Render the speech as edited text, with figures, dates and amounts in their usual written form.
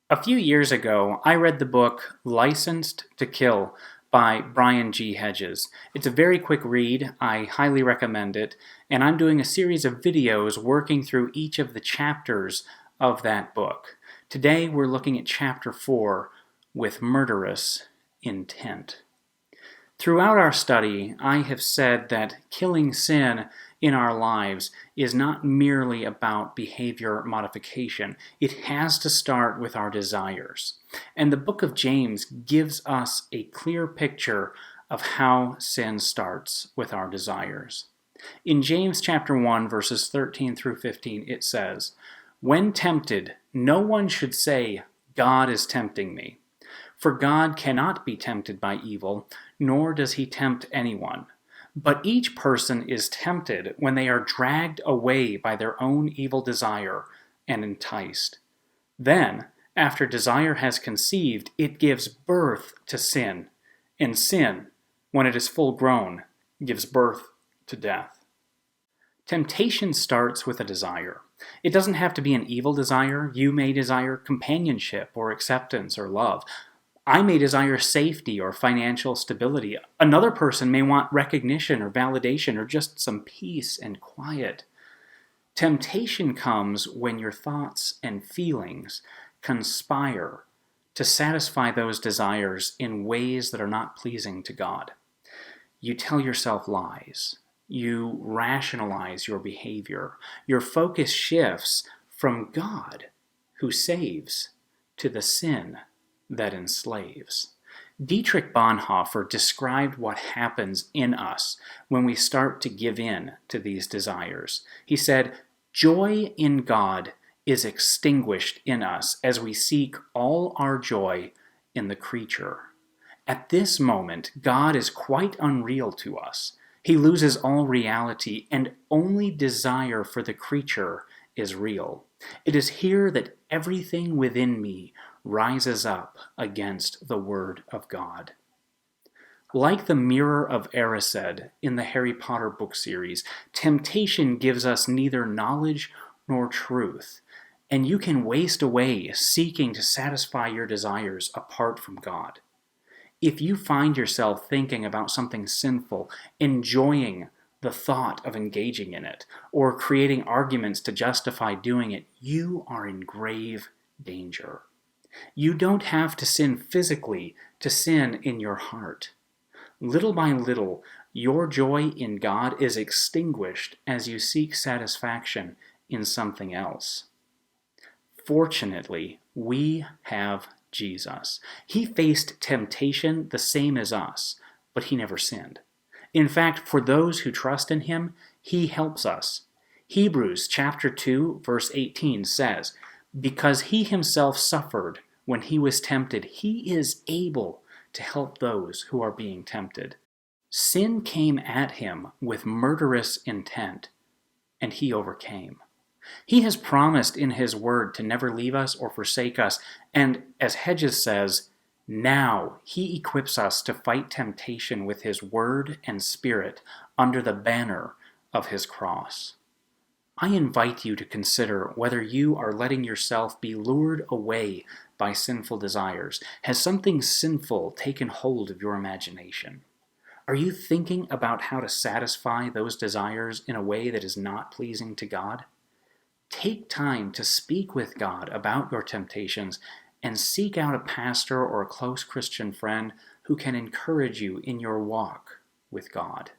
A few years ago, I read the book Licensed to Kill by Brian G. Hedges. It's a very quick read. I highly recommend it, and I'm doing a series of videos working through each of the chapters of that book. Today, we're looking at Chapter 4 with Murderous Intent. Throughout our study, I have said that killing sin in our lives is not merely about behavior modification. It has to start with our desires. And the book of James gives us a clear picture of how sin starts with our desires. In James chapter 1, verses 13 through 15, it says, "When tempted, no one should say, 'God is tempting me.' For God cannot be tempted by evil, nor does he tempt anyone. But each person is tempted when they are dragged away by their own evil desire and enticed. Then, after desire has conceived, it gives birth to sin, and sin, when it is full grown, gives birth to death." Temptation starts with a desire. It doesn't have to be an evil desire. You may desire companionship or acceptance or love. I may desire safety or financial stability. Another person may want recognition or validation or just some peace and quiet. Temptation comes when your thoughts and feelings conspire to satisfy those desires in ways that are not pleasing to God. You tell yourself lies. You rationalize your behavior. Your focus shifts from God, who saves, to the sin that enslaves. Dietrich Bonhoeffer described what happens in us when we start to give in to these desires. He said, "Joy in God is extinguished in us as we seek all our joy in the creature. At this moment, God is quite unreal to us. He loses all reality, and only desire for the creature is real. It is here that everything within me rises up against the Word of God." Like the Mirror of Erised in the Harry Potter book series, temptation gives us neither knowledge nor truth, and you can waste away seeking to satisfy your desires apart from God. If you find yourself thinking about something sinful, enjoying the thought of engaging in it, or creating arguments to justify doing it, you are in grave danger. You don't have to sin physically to sin in your heart. Little by little, your joy in God is extinguished as you seek satisfaction in something else. Fortunately, we have Jesus. He faced temptation the same as us, but he never sinned. In fact, for those who trust in him, he helps us. Hebrews chapter 2, verse 18 says, "Because he himself suffered when he was tempted, he is able to help those who are being tempted." Sin came at him with murderous intent, and he overcame. He has promised in his word to never leave us or forsake us, and as Hedges says, now he equips us to fight temptation with his word and spirit under the banner of his cross. I invite you to consider whether you are letting yourself be lured away by sinful desires. Has something sinful taken hold of your imagination? Are you thinking about how to satisfy those desires in a way that is not pleasing to God? Take time to speak with God about your temptations and seek out a pastor or a close Christian friend who can encourage you in your walk with God.